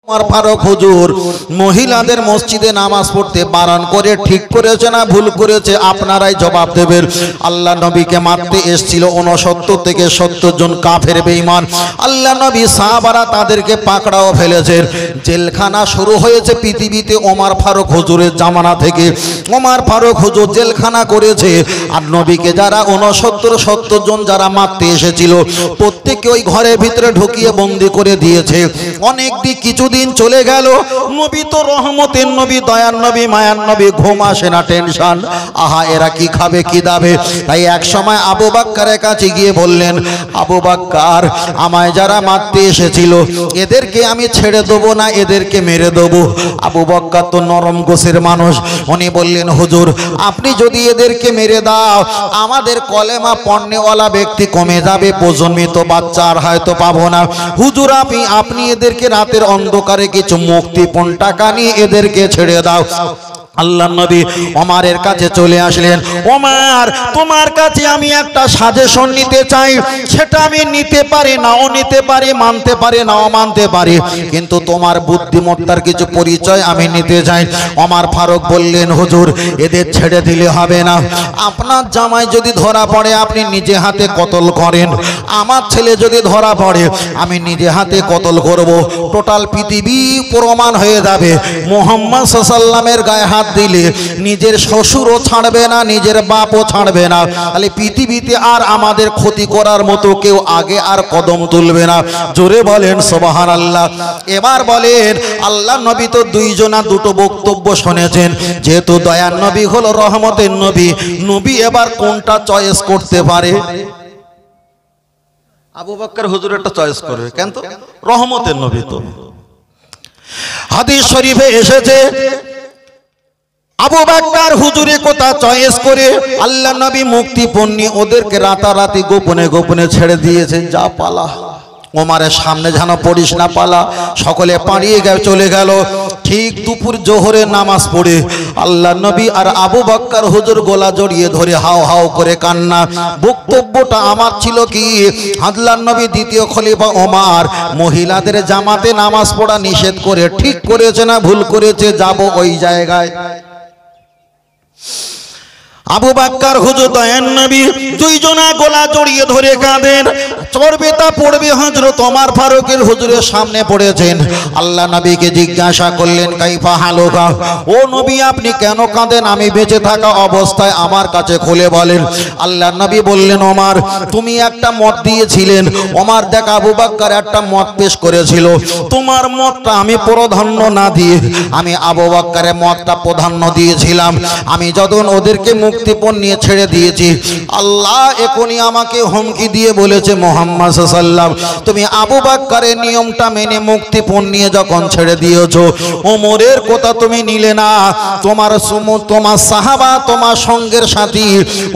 ওমর ফারুক হুজুর মহিলাদের মসজিদে নামাজ পড়তে বারণ করে ঠিক করেছে না ভুল করেছে আপনারাই জবাব দেবেন। আল্লাহ নবীকে মারতে এসেছিল 69 থেকে 70 জন কাফের বেঈমান। আল্লাহ নবী সাহাবারা তাদেরকে পাকড়াও ফেলেছেন। জেলখানা শুরু হয়েছে পৃথিবীতে ওমর ফারুক হুজুরের জামানা থেকে। ওমর ফারুক হুজুর জেলখানা করেছে। আর নবীকে যারা 69-70 জন যারা মারতে এসেছিল প্রত্যেককে ওই ঘরের ভিতরে ঢুকিয়ে বন্দি করে দিয়েছে। অনেক দিন কিছুদিন চলে গেল। নবী তো রহমতের নবী, দয়ার নবী, মায়ার নবী, ঘুম আসে না, টেনশন, আহা এরা কি খাবে কি দাবে। তাই এক সময় আবু বকরের কাছে গিয়ে বললেন, আবু বকর আমায় যারা মারতে এসেছিল এদেরকে আমি ছেড়ে দেবো না এদেরকে মেরে দেবো। আবু বকর তো নরম গোছের মানুষ, উনি বললেন হুজুর আপনি যদি এদেরকে মেরে দাও আমাদের কলেমা পড়নেওয়ালা ব্যক্তি কমে যাবে, প্রজন্মিত বাচ্চা আর হয়তো পাবো না। হুজুর আপনি এদেরকে রাতের অন্ধকারে কিছু মুক্তিপণ টাকা নিয়ে এদেরকে ছেড়ে দাও। আল্লাহ নবী ওমরের কাছে চলে আসলেন। ওমর তোমার কাছে আমি একটা সাজেশন নিতে চাই, সেটা আমি নিতে পারি নাও নিতে পারি, মানতে পারি নাও মানতে পারি, কিন্তু তোমার বুদ্ধিমত্তার কিছু পরিচয় আমি নিতে চাই। ওমর ফারুক বললেন হুজুর এদের ছেড়ে দিলে হবে না। আপনার জামাই যদি ধরা পড়ে আপনি নিজে হাতে কতল করেন, আমার ছেলে যদি ধরা পড়ে আমি নিজে হাতে কতল করব। টোটাল পৃথিবী প্রমাণ হয়ে যাবে মুহাম্মদ সাল্লাল্লাহু আলাইহি ওয়াসাল্লামের গায়ে হাত দিলে নিজের শ্বশুরও ছাড়বে না, নিজের বাপও ছাড়বে না। তাহলে পৃথিবীতে আর আমাদের ক্ষতি করার মতো কেউ আগে আর কদম তুলবে না। জোরে বলেন সুবহানাল্লাহ। এবার বলেন আল্লাহ নবী তো দুইজনা দুটো বক্তব্য শুনেছেন, যেহেতু দয়ার নবী হলো রহমতের নবী, নবী এবার কোনটা চয়েস করতে পারে? আবু বকর হুজুর একটা চয়েস করবে, কেন? তো রহমতের নবী। তো হাদিস শরীফে এসেছে আবু বকর হুজুরের কথা চয়েস করে আল্লাহ নবী মুক্তিপণ নিয়ে ওদেরকে রাতারাতি গোপনে গোপনে ছেড়ে দিয়েছেন। যা পালা, ওমরের সামনে যেন পড়িস না, পালা। সকলে পালিয়ে চলে গেল। ঠিক দুপুর জোহরের নামাজ পড়ে আল্লাহ নবী আর আবু বকর হুজুর গলা জড়িয়ে ধরে হাও হাও করে কান্না। বক্তব্যটা আমার ছিল কি, আল্লাহ নবী দ্বিতীয় খলিফা ওমর মহিলাদের জামাতে নামাজ পড়া নিষেধ করে ঠিক করেছে না ভুল করেছে? যাব ওই জায়গায়। আবু বকর হুজুর দয়ার নবী দুইজনা গলা জড়িয়ে ধরে কাঁদেন। চড়বে তা পড়বে হযরত ওমর ফারুকের হুজুরের সামনে পড়েছেন। আল্লাহ নবীকে জিজ্ঞাসা করলেন কাইফা হালুকা, ও নবী আপনি কেন কাঁদেন? আমি বেঁচে থাকা অবস্থায় আমার কাছে খুলে বলেন। আল্লাহ নবী বললেন ওমর তুমি একটা মত দিয়েছিলেন। ওমর দেখ আবু বকর একটা মত পেশ করেছিল, তোমার মতটা আমি প্রাধান্য না দিয়ে আমি আবু বকরের মতটা প্রাধান্য দিয়েছিলাম। আমি যখন ওদেরকে মুক্তিপণ নিয়ে ছেড়ে দিয়েছি, আল্লাহ এখনই আমাকে হুমকি দিয়ে বলেছে মুহাম্মদ সাল্লাল্লাহু আলাইহি ওয়াসাল্লাম তুমি আবু বকরের নিয়মটা মেনে মুক্তিপণ নিয়ে যখন ছেড়ে দিয়েছো, ওমরের কথা তুমি নিলে না। তোমার সাহাবা তোমার সঙ্গের সাথী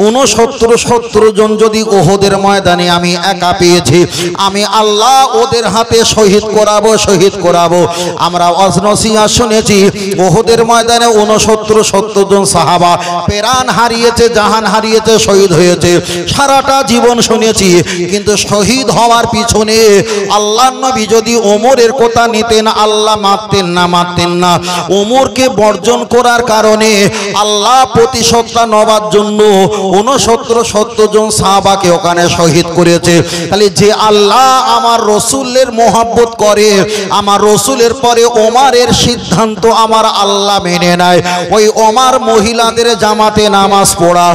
69-70 জন যদি ওহদের ময়দানে আমি একা পেয়েছি, আমি আল্লাহ ওদের হাতে শহীদ করাবো। আমরা ওয়াজনসিয়া শুনেছি ওহদের ময়দানে 69-70 জন সাহাবা প্রাণ হারিয়েছে, জাহান হারিয়েছে, শহীদ হয়েছে। সারাটা জীবন শুনেছি, কিন্তু শহীদ হওয়ার পিছনে আল্লাহর নবী যদি ওমরের কথা নিতেন আল্লাহ মারতেন না। ওমরকে বর্জন করার কারণে আল্লাহ প্রতিশোধটা নেওয়ার জন্য 69-70 জন সাহাবাকে ওখানে শহীদ করেছে। তাহলে যে আল্লাহ আমার রসুলের মহব্বত করে, আমার রসুলের পরে ওমরের সিদ্ধান্ত আমার আল্লাহ মেনে নেয়, ওই ওমর মহিলাদের জামাতে নামাজ পড়া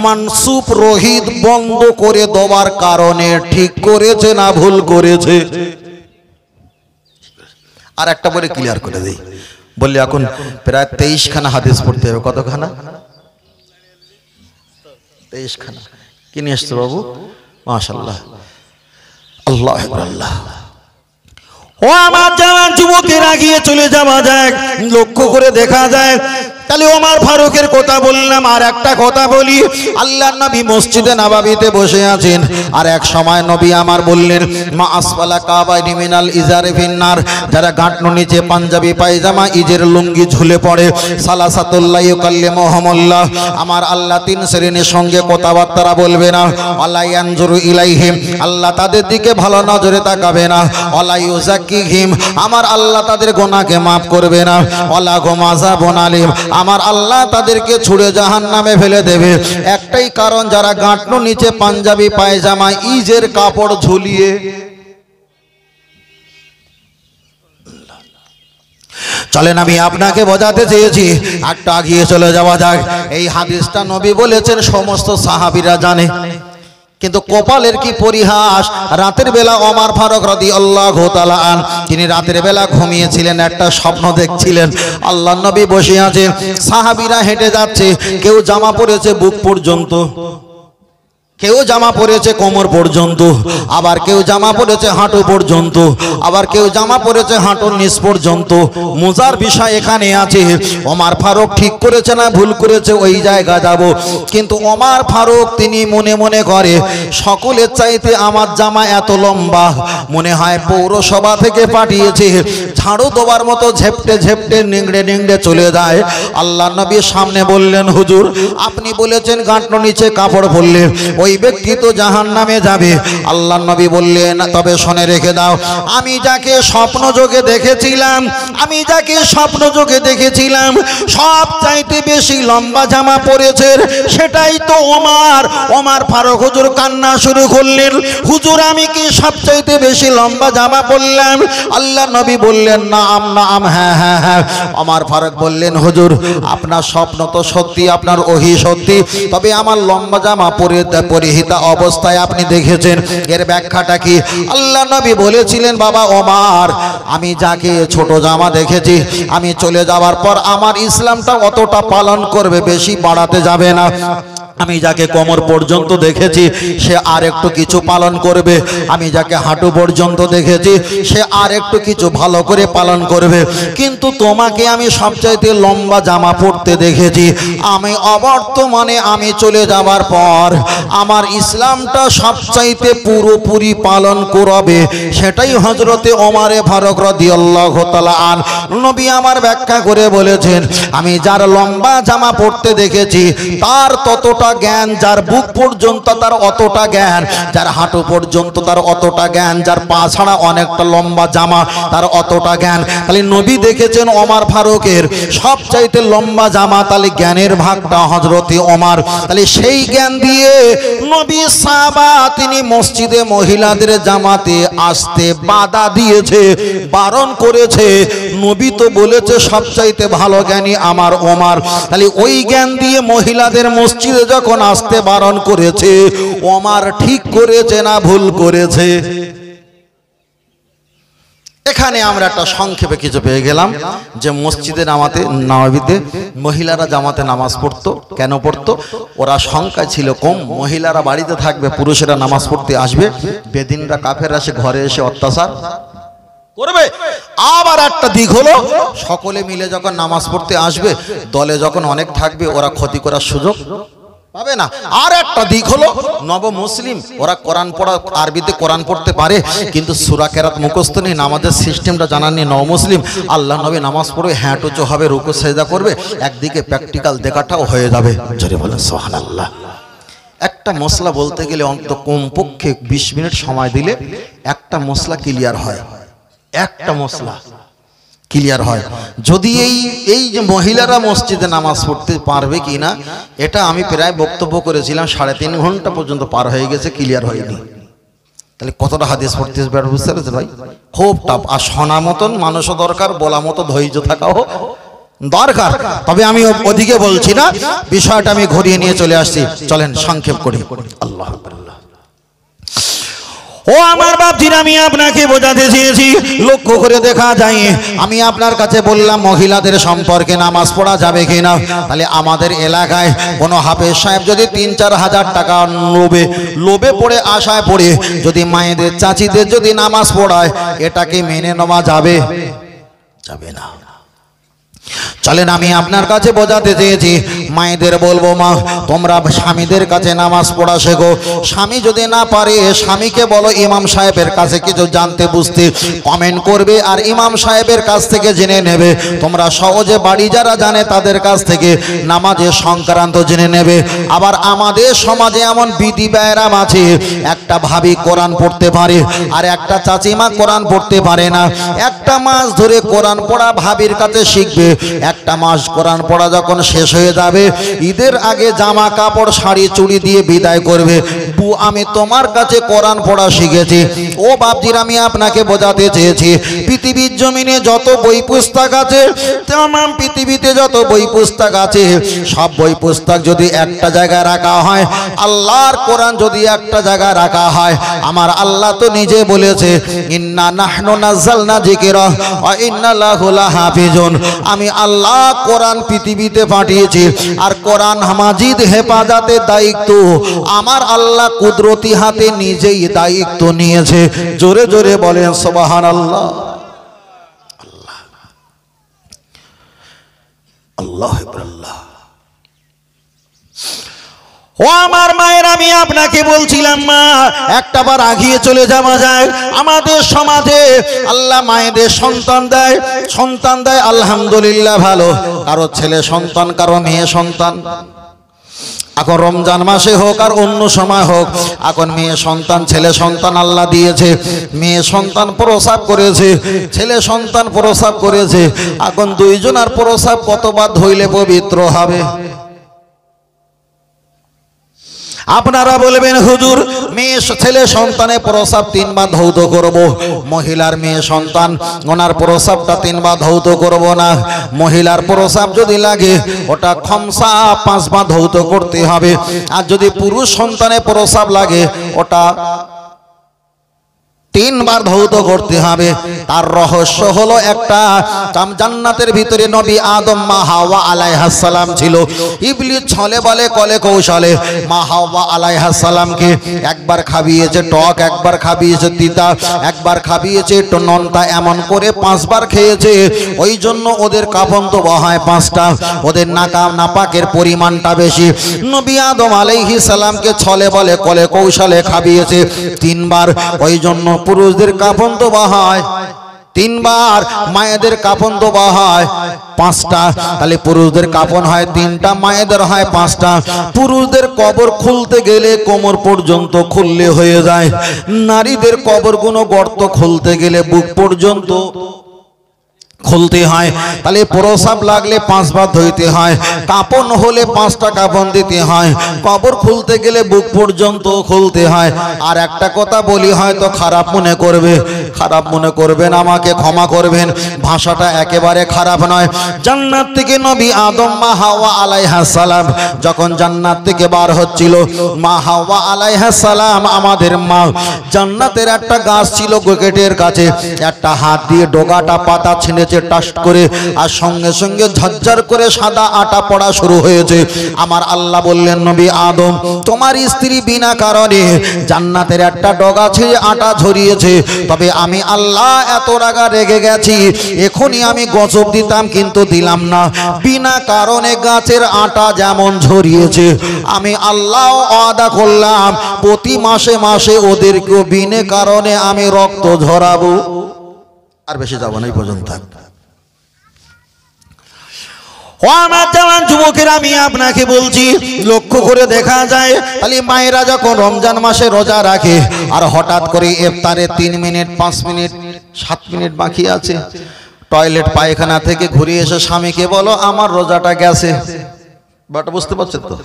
মানসুব রহিত বন্ধ করে দেওয়ার কারণে ঠিক করেছে না ভুল করেছে? আর একটা বলে ক্লিয়ার করে দেই, বললি এখন প্রায় 23 খানা হাদিস পড়তে হবে। কতখানা? 23 খানা। কি নিয়ে এসছো বাবু? মাশাআল্লাহ, আল্লাহ আল্লাহ। ও আমার জওয়ান যুবকেরা গিয়ে চলে যাওয়া যায়, লক্ষ্য করে দেখা যায় তাহলে ওমর ফারুকের কথা বললাম, আর একটা কথা বলি, আল্লাহর নবী মসজিদে নববীতে বসে আছেন, আর এক সময় নবী আমার বললেন, মা আসফালা কাবাইনি মিনাল ইজারি ফিন্নার, যারা গাঁটনো নিচে পাঞ্জাবি পায়জামা ইজের লুঙ্গি ঝুলে পড়ে, সালাসাতুল্লাহ ইউকাল্লিমুহুমুল্লাহ, আমার আল্লাহ তিন শ্রেণীর সঙ্গে কথাবার্তা বলবে না, ওয়ালা ইয়ানজুরু ইলাইহিম, আল্লাহ তাদের দিকে ভালো নজরে তাকাবে না, ওয়ালা ইউযাক্কিহিম, আমার আল্লাহ তাদের গুনাহকে মাফ করবে না, ওয়ালা হুম আযাবুন আলীম, আমার আল্লাহ তাদেরকে ছুঁড়ে জাহান্নামে ফেলে দেবে। একটাই কারণ, যারা গাঁটনো নিচে পাঞ্জাবি পায়জামা ইজের কাপড় ঝুলিয়ে। চলেন আমি আপনাকে বোঝাতে চেয়েছি, একটা আগিয়ে চলে যাওয়া যাক। এই হাদিসটা নবী বলেছেন, সমস্ত সাহাবীরা জানে, কিন্তু কপালের কি পরিহাস, রাতের বেলা ওমর ফারুক রাদিয়াল্লাহু তাআলা আন, তিনি রাতের বেলা ঘুমিয়েছিলেন, একটা স্বপ্ন দেখছিলেন, আল্লাহর নবী বসে আছেন, সাহাবীরা হেঁটে যাচ্ছে, কেউ জামা পরেছে বুক পর্যন্ত, কেউ জামা পরেছে কোমর পর্যন্ত, আবার কেউ জামা পরেছে হাঁটু পর্যন্ত, আবার কেউ জামা পরেছে হাঁটুর নিচ পর্যন্ত। মজার বিষয় এখানে আছে, ওমর ফারুক ঠিক করেছে না ভুল করেছে ওই জায়গা যাব, কিন্তু ওমর ফারুক তিনি মনে মনে করে, সকলের চাইতে আমার জামা এত লম্বা, মনে হয় পৌরসভা থেকে পাঠিয়েছে, ঝাড়ু দেওয়ার মতো ঝেপটে ঝেপটে নিংড়ে নিংড়ে চলে যায়। আল্লাহর নবীর সামনে বললেন, হুজুর আপনি বলেছেন গাঁটনো নিচে কাপড় পরলে ওই ব্যক্তি তো জাহান্নামে যাবে। আল্লাহর নবী বললেন, তবে শুনে রেখে দাও, আমি যাকে স্বপ্ন যোগে দেখেছিলাম, আমি যাকে স্বপ্ন যোগে দেখেছিলাম সব চাইতে বেশি লম্বা জামা পরেছে, সেটাই তো ওমর। ওমর ফারুক হুজুর কান্না শুরু করলেন, হুজুর আমি কি সব চাইতে বেশি লম্বা জামা পরলাম? আল্লাহর নবী বললেন, নাম নাম, হ্যাঁ হ্যাঁ হ্যাঁ। ওমর ফারুক বললেন, হুজুর আপনার স্বপ্ন তো সত্যি, আপনার ওহী সত্যি, তবে আমার লম্বা জামা পরিহিতা অবস্থায় আপনি দেখেছেন, এর ব্যাখ্যাটা কি? আল্লাহ নবী বলেছিলেন, বাবা ওমর, আমি যাকে ছোট জামা দেখেছি, আমি চলে যাওয়ার পর আমার ইসলামটা অতটা পালন করবে, বেশি বাড়াতে যাবে না। আমি যাকে কোমর পর্যন্ত দেখেছি সে আর একটু কিছু পালন করবে, আমি যাকে হাঁটু পর্যন্ত দেখেছি সে আর একটু কিছু ভালো করে পালন করবে, কিন্তু তোমাকে আমি সবচাইতে লম্বা জামা পরতে দেখেছি। আমি অবর্তমানে আমি চলে যাবার পর আমার ইসলামটা সবচাইতে পুরোপুরি পালন করবে, সেটাই হযরতে ওমর ফারুক রাদিয়াল্লাহু তাআলা আন। নবী আমার ব্যাখ্যা করে বলেছেন, আমি যার লম্বা জামা পরতে দেখেছি তার ততটা জ্ঞান, যার বুক পর্যন্ত তার অতটা জ্ঞান, যার হাঁটু পর্যন্ত তার অতটা জ্ঞান, যার পা ছাড়া অনেকটা লম্বা জামা তার অতটা জ্ঞান। তাহলে নবী দেখেছেন ওমর ফারুকের সবচাইতে লম্বা জামা, তাহলে জ্ঞানের ভাগটা হযরতে ওমর। তাহলে সেই জ্ঞান দিয়ে নবী সাহাবা তিনি মসজিদে মহিলাদের জামাতে আসতে বাধা দিয়েছে, বারণ করেছে। নবী তো বলেছে সবচাইতে ভালো জ্ঞানী আমার ওমর, তাহলে ওই জ্ঞান দিয়ে মহিলাদের মসজিদে যখন আসতে বারণ করেছে, ওমর ঠিক করেছে না ভুল করেছে? এখানে আমরা একটা সংক্ষেপে কিছু পেয়ে গেলাম, যে মসজিদে নববীতে মহিলারা জামাতে নামাজ পড়তো। কেন পড়তো? ওরা সংখ্যা ছিল কম, মহিলারা বাড়িতে থাকবে, পুরুষেরা নামাজ পড়তে আসবে, বেদিনরা কাফেররা এসে ঘরে এসে অত্যাচার করবে। আবার একটা দিক হলো, সকলে মিলে যখন নামাজ পড়তে আসবে, দলে যখন অনেক থাকবে, ওরা ক্ষতি করার সুযোগ পাবে না। আর একটা দিক হলো, নব মুসলিম ওরা কোরআন পড়া, আরবিতে কোরআন পড়তে পারে, কিন্তু সূরা কেরাত মুখস্থ নেই, নামাজের সিস্টেমটা জানার নেই। নব মুসলিম আল্লাহ নবী নামাজ পড়বে, হ্যাঁ টুচো হবে, রুকু সেজদা করবে, একদিকে প্র্যাকটিক্যাল দেখাটাও হয়ে যাবে। জোরে বলেন সুবহানাল্লাহ। একটা মশলা বলতে গেলে অন্তত কমপক্ষে 20 মিনিট সময় দিলে একটা মশলা ক্লিয়ার হয়, একটা মশলা ক্লিয়ার হয়। যদি এই যে মহিলারা মসজিদে নামাজ পড়তে পারবে কিনা, এটা আমি প্রায় বক্তব্য করেছিলাম, 3.5 ঘন্টা পর্যন্ত পার হয়ে গেছে, ক্লিয়ার হয়নি। তাহলে কতটা হাদিস পড়তে বুঝতে পারছেন ভাই? খুব টাফ। আর শোনা মতন মানুষও দরকার, বলা মতো ধৈর্য থাকাও দরকার। তবে আমি ওদিকে বলছি না, বিষয়টা আমি ঘুরিয়ে নিয়ে চলে আসছি। চলেন সংক্ষেপ করি। আল্লাহ আল্লাহ। ও আমার বাপজিরা, আমি আপনাকে বোঝাতে চেয়েছি, লক্ষ্য করে দেখা যায়, আমি আপনার কাছে বললাম মহিলাদের সম্পর্কে নামাজ পড়া যাবে কিনা। তাহলে আমাদের এলাকায় কোনো হাফেজ সাহেব যদি 3-4 হাজার টাকা লোভে পড়ে, আশায় পড়ে যদি মায়েদের চাচিদের যদি নামাজ পড়ায়, এটাকে মেনে নেওয়া যাবে? যাবে না। চলেন আমি আপনার কাছে বোঝাতে চেয়েছি, মায়েদের বলবো মা তোমরা স্বামীদের কাছে নামাজ পড়া শেখো। স্বামী যদি না পারে স্বামীকে বলো ইমাম সাহেবের কাছে কিছু জানতে বুঝতে কমেন্ট করবে আর ইমাম সাহেবের কাছ থেকে জেনে নেবে। তোমরা সহজে বাড়ি যারা জানে তাদের কাছ থেকে নামাজের সংক্রান্ত জেনে নেবে। আবার আমাদের সমাজে এমন বিধি ব্যায়াম আছে, একটা ভাবি কোরআন পড়তে পারে আর একটা চাচিমা কোরআন পড়তে পারে না। একটা মাস ধরে কোরআন পড়া ভাবির কাছে শিখবে, একটা মাস কোরআন পড়া যখন শেষ হয়ে যাবে ঈদের আগে জামা কাপড় শাড়ি চুড়ি দিয়ে বিদায় করবে, বু আমি তোমার কাছে কোরআন পড়া শিখেছি। ও বাপজির আমি আপনাকে বোঝাতে চেয়েছি, পৃথিবীর জমিনে যত বই পুস্তক আছে, তাম পৃথিবীতে যত বই পুস্তক আছে সব বই পুস্তক যদি একটা জায়গায় রাখা হয়, আল্লাহর কোরআন যদি একটা জায়গায় রাখা হয়, আমার আল্লাহ তো নিজে বলেছে ইন্না নাহনু নাযালনা যিকরা ওয়া ইন্না লাহু লাহাফিজুন। আমি আল্লাহ কোরআন পৃথিবীতে পাঠিয়েছি আর কোরআন মাজিদ হেফাজতের দায়িত্ব আমার আল্লাহ কুদরতি হাতে নিজেই দায়িত্ব নিয়েছে। জোরে জোরে বলেন সুবহানাল্লাহ। আল্লাহ আল্লাহ। ও আমার মায়ের আমি আপনাকে বলছিলাম মা একটা বার আগিয়ে চলে যাওয়া যায়। আমাদের সমাজে আল্লাহ মায়েদের সন্তান দেয় আলহামদুলিল্লাহ ভালো, কারো ছেলে সন্তান কারো মেয়ে সন্তান। এখন রমজান মাসে হোক আর অন্য সময় হোক, এখন মেয়ে সন্তান ছেলে সন্তান আল্লাহ দিয়েছে। মেয়ে সন্তান প্রসাব করেছে, ছেলে সন্তান প্রসাব করেছে। এখন দুইজন আর প্রসাব কতবার ধইলে পবিত্র হবে? আপনারা বলবেন হুজুর মেয়ে ছেলে সন্তানে প্রসাব 3 বার ধৌত করব, মহিলার মেয়ে সন্তান ওনার প্রসাবটা 3 বার ধৌত করব না। মহিলার প্রসাব যদি লাগে ওটা খমসা 5 বার ধৌত করতে হবে, আর যদি পুরুষ সন্তানে প্রসাব লাগে ওটা 3 বার ধৌত করতে হবে। তার রহস্য হলো একটা, জান্নাতের ভিতরে নবী আদম মা হাওয়া আলাইহিস সালাম ছিল। ইবলিস ছলে বলে কলে কৌশলে মা হাওয়া আলাইহিস সালামকে একবার খাবিয়েছে টক, একবার খাবিয়েছে তিতা, একবার খাবিয়েছে একটু নন্তা, এমন করে 5 বার খেয়েছে। ওই জন্য ওদের কাফন তো বহায় 5টা, ওদের নাপাকের পরিমাণটা বেশি। নবী আদম আলাইহিস সালামকে ছলে বলে কলে কৌশলে খাবিয়েছে 3 বার। ওই জন্য পুরুষদের কাফন তো বহায় 3 বার, মায়েদের কাফন তো বহায় 5টা। তাহলে পুরুষদের কাফন হয় 3টা, মায়েদের হয় 5টা। পুরুষদের কবর খুলতে গেলে কোমর পর্যন্ত খুললে হয়ে যায়, নারীদের কবরগুলো গর্ত খুলতে গেলে বুক পর্যন্ত খুলতে হয়। তাহলে প্রসাব লাগলে 5 বার ধুইতে হয়, কাপন হলে 5টা কাপন দিতে হয়, কবর খুলতে গেলে বুক পর্যন্ত খুলতে হয়। আর একটা কথা বলি হয়তো খারাপ মনে করবেন, আমাকে ক্ষমা করবেন, ভাষাটা একেবারে খারাপ নয়। জান্নাত থেকে নবী আদম মা হাওয়া আলাইহিস সালাম যখন জান্নাত থেকে বার হচ্ছিল, মা হাওয়া আলাইহিস সালাম আমাদের মা, জান্নাতের একটা গাছ ছিল গেটের কাছে, একটা হাত দিয়ে ডগাটা পাতা ছিঁড়ে টাস্ট করে আর সঙ্গে সঙ্গে ঝরঝর করে সাদা আটা পড়া শুরু হয়েছে। আমার আল্লাহ বললেন নবী আদম তোমার স্ত্রী বিনা কারণে জান্নাতের একটা ডগা ছিঁড়ে আটা ঝরিয়েছে, তবে আমি আল্লাহ এত রাগা রেগে গেছি, এখনই আমি গজব দিতাম কিন্তু দিলাম না। বিনা কারণে গাছের আটা যেমন ঝরিয়েছে আমি আল্লাহ ওয়াদা করলাম প্রতি মাসে মাসে ওদেরকেও বিনা কারণে আমি রক্ত ঝরাবো। আর বেশি যাব না, এই পর্যন্ত থাক। ও আমার জওয়ান যুবকেরা আমি আপনাকে বলছি, লক্ষ্য করে দেখা যায় তাহলে মায়েরা যখন রমজান মাসে রোজা রাখে আর হঠাৎ করে ইফতারে 3 মিনিট 5 মিনিট 7 মিনিট বাকি আছে, টয়লেট পায়খানা থেকে ঘুরে এসে স্বামীকে বলো আমার রোজাটা গেছে। বাটা বুঝতে পারছেন তো?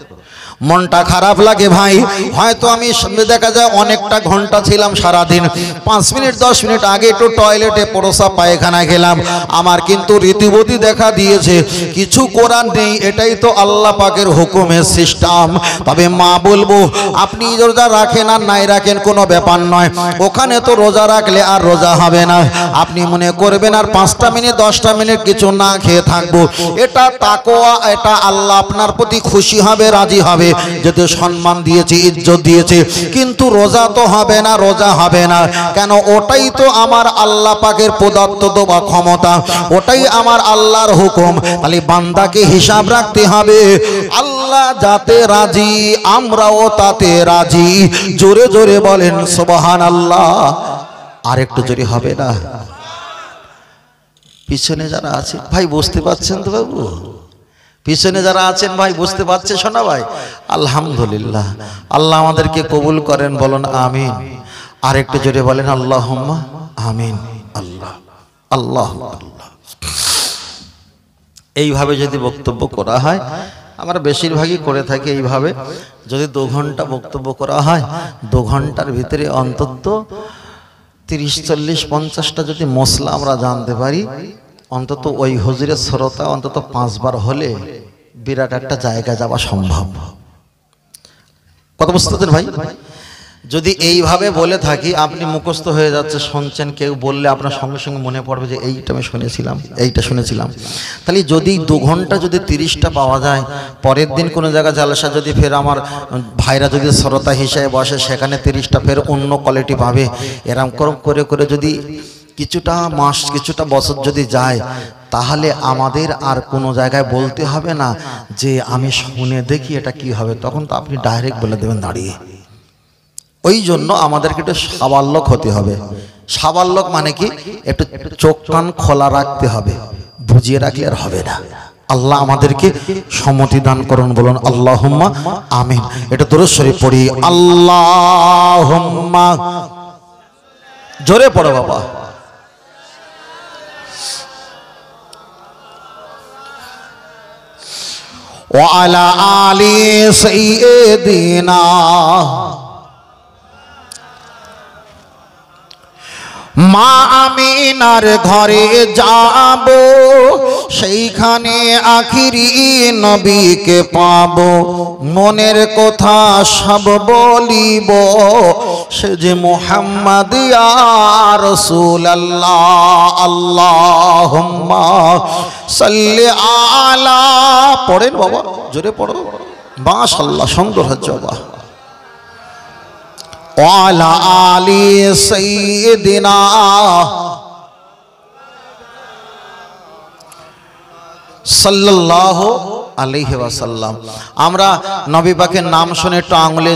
মনটা খারাপ লাগে ভাই। হয়তো আমি দেখা যায় অনেকটা ঘন্টা ছিলাম সারাদিন, 5 মিনিট 10 মিনিট আগে একটু টয়লেটে প্রসাব পায়খানা গেলাম, আমার কিন্তু রীতিবতী দেখা দিয়েছে, কিছু করার নেই, এটাই তো আল্লাহ পাকের হুকুমের সিস্টেম। তবে মা বলবো আপনি রোজা রাখেন আর নাই রাখেন কোনো ব্যাপার নয়, ওখানে তো রোজা রাখলে আর রোজা হবে না। আপনি মনে করবেন আর 5টা মিনিট 10টা মিনিট কিছু না খেয়ে থাকবো, এটা তাকওয়া, এটা আল্লাহ আপনার প্রতি খুশি হবে, রাজি হবে, যদি সম্মান দিয়েছে, ইজ্জত দিয়েছে, কিন্তু রোজা তো হবে না, রোজা হবে না কেন? ওটাই তো আমার আল্লাহ পাকের প্রদত্ত বা ক্ষমতা, ওটাই আমার আল্লাহর হুকুম। তাহলে বান্দাকে হিসাব রাখতে হবে, আল্লাহ যাতে রাজি আমরাও তাতে রাজি। জোরে জোরে বলেন সুবহানাল্লাহ। আর একটু জোরে হবে না? পিছনে যারা আছে ভাই বুঝতে পারছেন তো বাবু? পিছনে যারা আছেন ভাই বুঝতে পারছে শোনা ভাই? আলহামদুলিল্লাহ, আল্লাহ আমাদেরকে কবুল করেন, বলুন আমিন। আর একটু জোরে বলেন আল্লাহুম্মা আমিন। আল্লাহ আল্লাহ আল্লাহ। এইভাবে যদি বক্তব্য করা হয়, আমরা বেশিরভাগই করে থাকি এইভাবে, যদি 2 ঘন্টা বক্তব্য করা হয়, 2 ঘন্টার ভিতরে অন্তত 30-40-50টা যদি মশলা আমরা জানতে পারি, অন্তত ওই হুজুরের শ্রোতা অন্তত 5 বার হলে বিরাট একটা জায়গা যাওয়া সম্ভব। কত বুঝতেছেন ভাই? যদি এইভাবে বলে থাকি, আপনি মুখস্থ হয়ে যাচ্ছে, শুনছেন, কেউ বললে আপনার সঙ্গে সঙ্গে মনে পড়বে যে এইটা আমি শুনেছিলাম, এইটা শুনেছিলাম। তাহলে যদি 2 ঘন্টা যদি 30টা পাওয়া যায়, পরের দিন কোনো জায়গায় জালসা যদি ফের আমার ভাইরা যদি শ্রোতা হিসেবে বসে, সেখানে 30টা ফের অন্য কোয়ালিটি পাবে। এরকম করে করে যদি কিছুটা মাস, কিছুটা বছর যদি যায়, তাহলে আমাদের আর কোনো জায়গায় বলতে হবে না যে আমি শুনে দেখি এটা কি হবে, তখন তো আপনি ডাইরেক্ট বলে দেবেন দাঁড়িয়ে। ওই জন্য আমাদেরকে একটু সাবাল্যক হতে হবে। সাবাল্যক মানে কি? একটু চোখ কান খোলা রাখতে হবে, বুঝিয়ে রাখলে আর হবে না। আল্লাহ আমাদেরকে সম্মতি দান করুন, বলুন আল্লাহুম্মা আমিন। এটা দরুদ শরীফ পড়ি, আল্লাহুম্মা। জোরে পড়ো বাবা। ওয়া আলা আলি সাইয়্যিদিনা। মা আমিনার ঘরে যাব, সেইখানে আখিরি নবীকে পাব। মনের কথা সব বলিব, সে যে মুহাম্মদ ইয়া রাসূলুল্লাহ। আল্লাহুম্মা সাল্লি আলা। পড়েন বাবা, জোরে পড়ো। মাশাআল্লাহ, সুন্দর হচ্ছে বাবা। ওয়ালা আলি সাইয়্যিদিনা। সাল্লাল্লাহু আলাইহি ওয়াসাল্লাম। আমরা নবী পাকের নাম শুনে একটু আঙুলে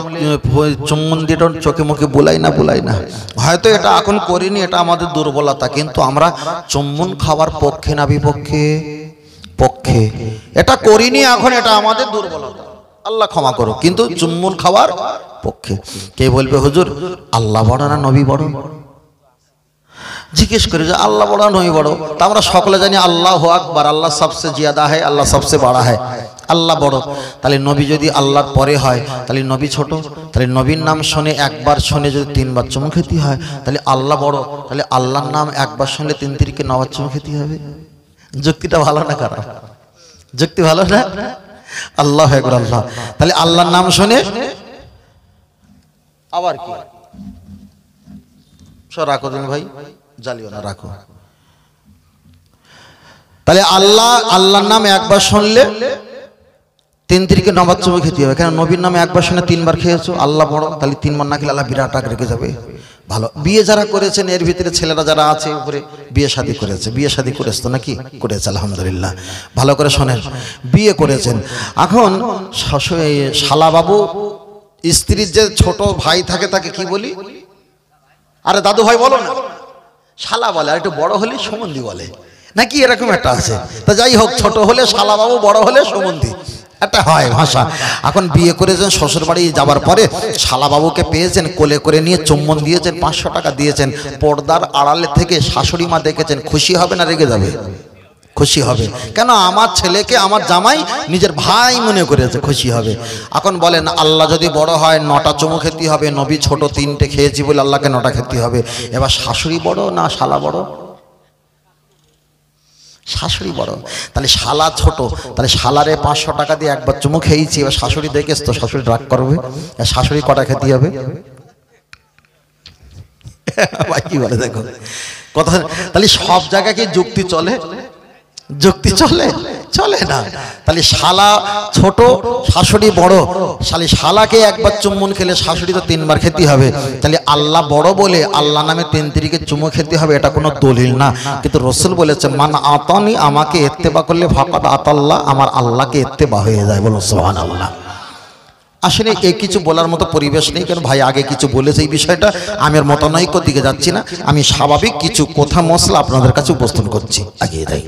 চুম্বন দিয়ে চোখে মুখে বুলাই না। হয়তো এটা এখন করিনি, এটা আমাদের দুর্বলতা, কিন্তু আমরা চুম্বন খাওয়ার পক্ষে না বিপক্ষে? পক্ষে। এটা করিনি এখন, এটা আমাদের দুর্বলতা, আল্লাহ ক্ষমা করো, কিন্তু চুম্বন খাওয়ার পক্ষে। কে বলবে হুজুর আল্লাহ বড় না নবী বড়? জিজ্ঞেস করে যে আল্লাহ বড় না নবী বড়? তা আমরা সকলে জানি আল্লাহু আকবার, আল্লাহ সবসে জিয়াদা হয়, আল্লাহ সবসে বড় হয়, আল্লাহ বড়। তাহলে নবী যদি আল্লাহর পরে হয়, তাহলে নবী ছোট। তাহলে নবীর নাম শুনে একবার শুনে যদি 3 বার চুমু খেতে হয়, তাহলে আল্লাহ বড়। তাহলে আল্লাহর নাম একবার শুনলে 3 তিরিকে 9 বার চুমু খেতে হবে। যুক্তিটা ভালো না খারাপ? যুক্তি ভালো না? আল্লাহু আকবার, আল্লাহ। তাহলে আল্লাহর নাম শুনে আবার কি রাখো তুমি ভাই, জ্বালিও না, রাখো। তাহলে আল্লাহর নাম একবার শুনলে 3 তিরিকে 9 বার চুমু খেতে হবে। কেন? নবীর নামে একবার শুনে 3 বার খেয়েছো, আল্লাহ বড়। তাহলে 3 বার না খেলে আল্লাহ বিরাট রাগ রেখে যাবে। ভালো। বিয়ে যারা করেছেন, এর ভিতরে ছেলেরা যারা আছে উপরে বিয়ে শাদী করেছে, বিয়ে শাদী করেছে তো নাকি? করেছে, আলহামদুলিল্লাহ। ভালো করে শোনেন, বিয়ে করেছেন। এখন শালা বাবু স্ত্রীর যে ছোট ভাই থাকে তাকে কি বলি? আরে দাদু ভাই বলো না, শালা বলে। আর একটু বড় হলে সম্বন্ধী বলে নাকি, এরকম একটা আছে। তা যাই হোক, ছোট হলে শালা বাবু, বড় হলে সম্বন্ধী, একটা হয় ভাষা। এখন বিয়ে করেছেন, শ্বশুর বাড়ি যাবার পরে শালা বাবুকে পেয়েছেন, কোলে করে নিয়ে চুম্বন দিয়েছেন, 500 টাকা দিয়েছেন। পর্দার আড়ালে থেকে শাশুড়ি মা দেখেছেন, খুশি হবে না রেগে যাবে? খুশি হবে। কেন? আমার ছেলেকে আমার জামাই নিজের ভাই মনে করেছে, খুশি হবে। এখন বলেন আল্লাহ যদি বড় হয় 9টা চুমু খেতে হবে, নবী ছোট 3টে খেয়েছি বলে আল্লাহকে 9টা খেতে হবে। এবার শাশুড়ি বড় না শালা বড়? শাশুড়ি বড়। তাহলে শালা ছোট, তাহলে শালারে 500 টাকা দিয়ে একবার চুমু খেয়েছি। এবার শাশুড়ি দেখেছ তো, শাশুড়ি রাগ করবে। শাশুড়ি কটা খেতে হবে? ভাই কি বলে দেখো কথা। তাহলে সব জায়গায় কি যুক্তি চলে? যুক্তি চলে? চলে না। তাহলে শালা ছোট, শাশুড়ি বড়, শালাকে একবার চুম্বন খেলে শাশুড়ি তো 3 বার খেতে হবে। তাহলে আল্লাহ বড় বলে আল্লাহ নামে 3 তিরিকে চুমো খেতে হবে, এটা কোনো দলিল না। কিন্তু রসুল বলেছে মান আতানি, আমাকে ইত্তেবা করলে ফাকাদ আতাল্লাহ, আমার আল্লাহকে ইত্তেবা হয়ে যায়। বলো সুবহানাল্লাহ। আসলে এই কিছু বলার মতো পরিবেশ নেই, কারণ ভাই আগে কিছু বলেছে এই বিষয়টা। আমি আর মতানৈক্যর দিকে যাচ্ছি না, আমি স্বাভাবিক কিছু কথা মশলা আপনাদের কাছে উপস্থাপন করছি। আগে যাই,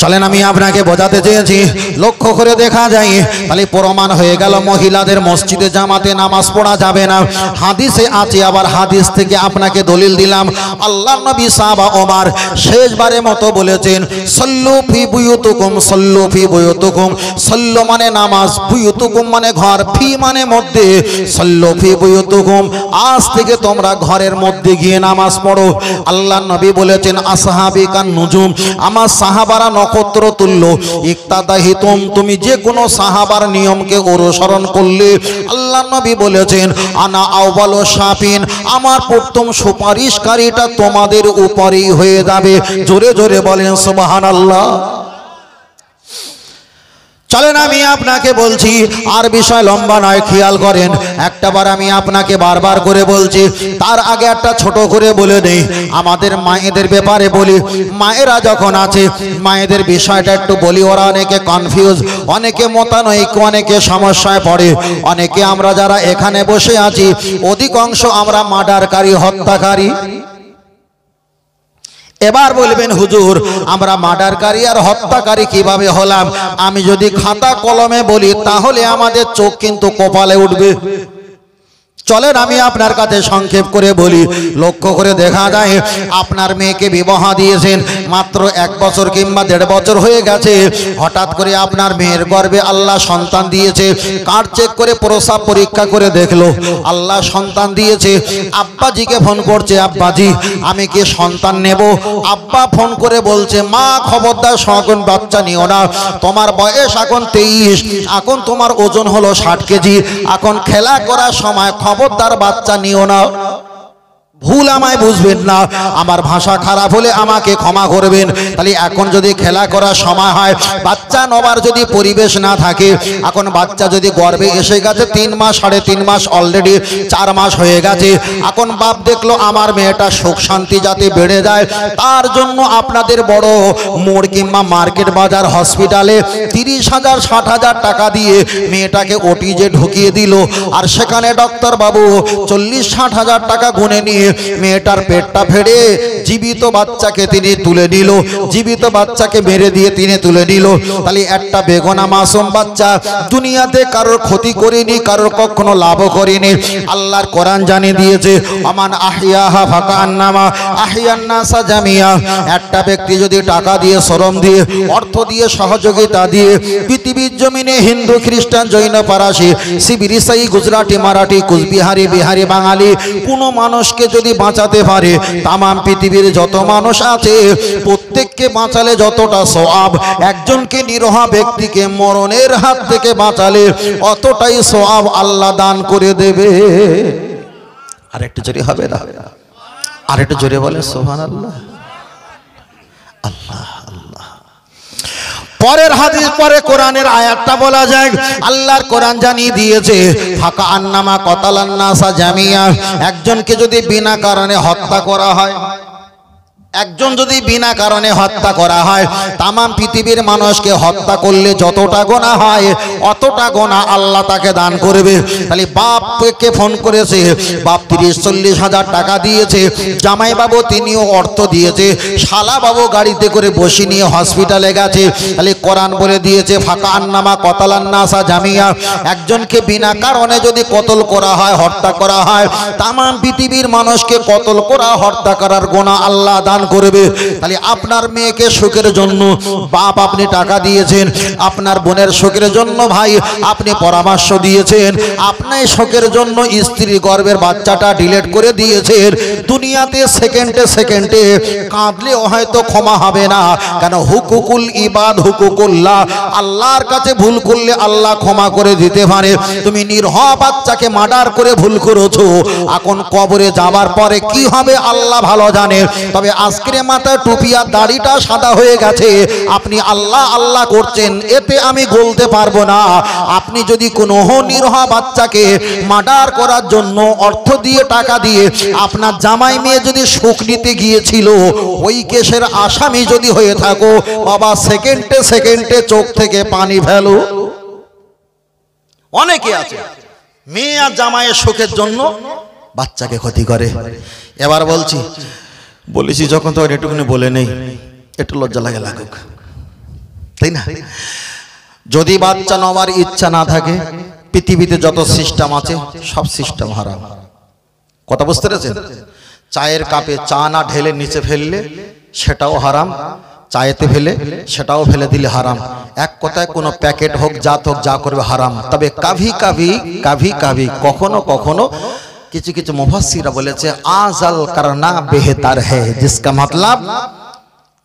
চলেন আমি আপনাকে বোঝাতে চেয়েছি, লক্ষ্য করে দেখা যায় তাহলে প্রমাণ হয়ে গেল মহিলাদের মসজিদে জামাতে নামাজ পড়া যাবে না। হাদিসে আছে, আবার হাদিস থেকে আপনাকে দলিল দিলাম। আল্লাহর নবী সাহাবা ওমর শেষবারের মতো বলেছেন সল্লু ফি বুয়ুতুকুম, সল্লু ফি বুয়ুতুকুম। সল্লু মানে নামাজ, বুয়ুতুকুম মানে ঘর, ফি মানে মধ্যে। সল্লু ফি বুয়ুতুকুম, আজ থেকে তোমরা ঘরের মধ্যে গিয়ে নামাজ পড়ো। আল্লাহর নবী বলেছেন আসহাবি কান নুজুম, আমার সাহাবারা নক্ষত্র তুল্য। ইক্তাদাহিতুম, তুমি যে কোনো সাহাবার নিয়মকে অনুসরণ করলে আল্লাহর নবী বলেছেন আনা আউয়ালু শাফিন, আমার প্রথম সুপারিশকারীটা তোমাদের উপরেই হয়ে যাবে। জোরে জোরে বলেন সুবহানাল্লাহ। চলেন আমি আপনাকে বলছি, আর বিষয় লম্বা নয়, খেয়াল করেন। একটাবার আমি আপনাকে বারবার করে বলছি, তার আগে একটা ছোট করে বলে দেই। আমাদের মায়েদের ব্যাপারে বলি, মায়েরা যখন আছে, মায়েদের বিষয়টা একটু বলি। ওরা অনেকে কনফিউজ, অনেকে মতানৈক্য, অনেকে সমস্যায় পড়ে। অনেকে আমরা যারা এখানে বসে আছি, অধিকাংশ আমরা মার্ডারকারী, হত্যাকারী। এবার বলবেন হুজুর আমরা মার্ডারকারী আর হত্যাকারী কিভাবে হলাম? আমি যদি খাতা কলমে বলি তাহলে আমাদের চোখ কিন্তু কপালে উঠবে। চলেন আমি আপনার কাছে সংক্ষেপ করে বলি। লক্ষ্য করে দেখা যায় আপনার মেয়েকে বিবাহ দিয়েছেন, মাত্র 1 বছর কিংবা 1.5 বছর হয়ে গেছে। হঠাৎ করে আপনার মেয়ের গর্ভে আল্লাহ সন্তান দিয়েছে। কার্ড চেক করে প্রসব পরীক্ষা করে দেখলো আল্লাহ সন্তান দিয়েছে। আব্বাজিকে ফোন করছে, আব্বাজি আমি কি সন্তান নেব? আব্বা ফোন করে বলছে মা খবরদার এখন বাচ্চা নিও না, তোমার বয়স এখন 23, এখন তোমার ওজন হলো 60 কেজি, এখন খেলা করার সময় খবরদার বাচ্চা নিও না। ভুল আমায় বুঝবেন না, আমার ভাষা খারাপ হলে আমাকে ক্ষমা করবেন। তাহলে এখন যদি খেলা করার সময় হয়, বাচ্চা নেবার যদি পরিবেশ না থাকে, এখন বাচ্চা যদি গর্ভে এসে গেছে 3 মাস, 3.5 মাস, অলরেডি 4 মাস হয়ে গেছে, এখন বাপ দেখলো আমার মেয়েটা সুখ শান্তি যাতে বেড়ে যায়, তার জন্য আপনাদের বড় মোড় কিংবা মার্কেট বাজার হসপিটালে 30,000 60,000 টাকা দিয়ে মেয়েটাকে ওটিজে ঢুকিয়ে দিল। আর সেখানে ডক্টর বাবু 40-60,000 টাকা গুনে নিয়ে মেয়েটার পেটটা ফেড়ে জীবিত বাচ্চাকে তিনি তুলে নিল, জীবিত বাচ্চাকে মেরে দিয়ে তিনি তুলে নিল। তাহলে একটা বেগুনা মাসুম বাচ্চা দুনিয়াতে কারোর ক্ষতি করেনি, কারোর কখনো লাভও করেনি। আল্লাহর কোরআন জানিয়ে দিয়েছে আমান আহিয়াহা ফাকান্নামা আহিয়ান নাসা জামিয়া। একটা ব্যক্তি যদি টাকা দিয়ে, শ্রম দিয়ে, অর্থ দিয়ে, সহযোগিতা দিয়ে পৃথিবীর জমিনে হিন্দু, খ্রিস্টান, জৈন, পারাসি, শিবির, ইসাই, গুজরাটি, মারাঠি, কুচবিহারি, বিহারি, বাঙালি কোনো মানুষকে যদি বাঁচাতে পারে, তাম পৃথিবীর যত মানুষ আছে প্রত্যেককে বাঁচালে যতটা সওয়াব, একজনকে নিরহ ব্যক্তিকে মরণের হাত থেকে বাঁচালে অতটাই সওয়াব আল্লাহ দান করে দেবে। আর একটু জোরে হবে না? আর একটু জোরে বলে সুবহানাল্লাহ। আল্লাহ আল্লাহ। পরের হাদিস, পরে কোরআনের আয়াতটা বলা যায়। আল্লাহর কোরআন জানিয়ে দিয়েছে ফাকা আন্নামা কতালান নাসা জামিয়া। একজনকে যদি বিনা কারণে হত্যা করা হয়, একজন যদি বিনা কারণে হত্যা করা হয়, তাম পৃথিবীর মানুষকে হত্যা করলে যতটা গোনা হয় অতটা গোনা আল্লাহ তাকে দান করবে। তাহলে বাপকে ফোন করেছে, বাপ 30-40 হাজার টাকা দিয়েছে, জামাই বাবু তিনিও অর্থ দিয়েছে, শালা বাবু গাড়িতে করে বসে নিয়ে হসপিটালে গেছে। তাহলে কোরআন বলে দিয়েছে ফাকা আন্নামা কতালান নাসা জামিয়া। একজনকে বিনা কারণে যদি কতল করা হয়, হত্যা করা হয়, তাম পৃথিবীর মানুষকে কতল করা, হত্যা করার গোনা আল্লাহ দান করবে। তাহলে আপনার মেয়েকে সুখের জন্য বাপ আপনি টাকা দিয়েছেন, আপনার বোনের সুখের জন্য ভাই আপনি পরামর্শ দিয়েছেন, আপনার সুখের জন্য স্ত্রী গর্ভের বাচ্চাটা ডিলিট করে দিয়েছেন। দুনিয়াতে সেকেন্ডে সেকেন্ডে কাঁদলেও হয়তো ক্ষমা হবে না, কেন হুকুকুল ইবাদ হুকুকুল্লাহ, আল্লাহর কাছে ভুল করলে আল্লাহ ক্ষমা করে দিতে পারে। তুমি নিরহ বাচ্চাকে মার্ডার করে ভুল করেছো, এখন কবরে যাবার পরে কি হবে আল্লাহ ভালো জানে। তবে আজকে মাথা টুপি আর দাড়িটা সাদা হয়ে গেছে, আপনি আল্লাহ আল্লাহ করছেন, এতে আমি বলতে পারবো না। আপনি যদি কোনো নিরহ বাচ্চাকে মার্ডার করার জন্য অর্থ দিয়ে টাকা দিয়ে আপনার জামাই মেয়ে যদি সুখ নিতে গিয়েছিল, ওই কেসের আসামি যদি হয়ে থাকো বাবা, সেকেন্ডে সেকেন্ডে চোখ থেকে পানি ফেলো। অনেকে আছে মেয়ে আর জামাইয়ের সুখের জন্য বাচ্চাকে ক্ষতি করে। এবার বলেছি যখন তো একটুখানি বলে নেই, একটু লজ্জা লাগে, লাগুক, তাই না? যদি বাচ্চা নেওয়ার ইচ্ছা না থাকে, পৃথিবীতে যত সিস্টেম আছে সব সিস্টেম হারাম। কথা বুঝতে পেরেছেন? চায়ের কাপে চা না ঢেলে নিচে ফেললে সেটাও হারাম, চায়েতে ফেলে সেটাও ফেলে দিলে হারাম। এক কথায় কোনো প্যাকেট হোক, জাত হোক, যা করবে হারাম। তবে কাভি কখনো কখনো কিছু কিছু মুফাসসিরা বলেছে আজাল করনা বেহতার হ্যায়, জিসকা মতলব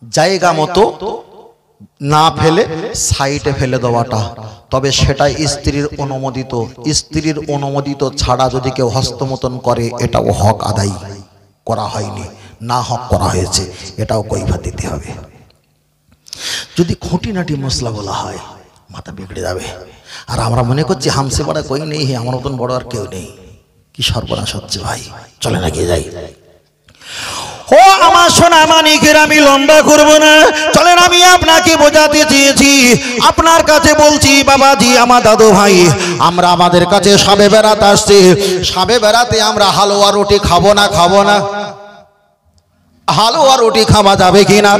জায়গা মতো না ফেলে সাইডে ফেলে দেওয়াটা। তবে সেটা স্ত্রীর অনুমোদিত ছাড়া যদি কেউ হস্তমতন করে, এটাও হক আদায় করা হয়নি, না হক করা হয়েছে, এটাও কৈফিয়ত দিতে হবে। যদি খুঁটিনাটি মশলা বলা হয় মাথা বিগড়ে যাবে। আর আমরা মনে করছি হামসে বড় কই নেই, আমার মতন বড় আর কেউ নেই। কি সর্বনাশ হচ্ছে ভাই, চলে না গিয়ে যাই। ও আমার সোনা মানিকের, আমি লম্বা করব না, চলেন আমি আপনাকে বোঝাতে চেয়েছি, আপনার কাছে বলছি বাবাজি, আমার দাদু ভাই, আমরা আমাদের কাছে শবে বেড়াত আসছি, শবে বেড়াতে আমরা হালুয়া রুটি খাবো না? হালুয়া রুটি খাওয়া যাবে কিনা?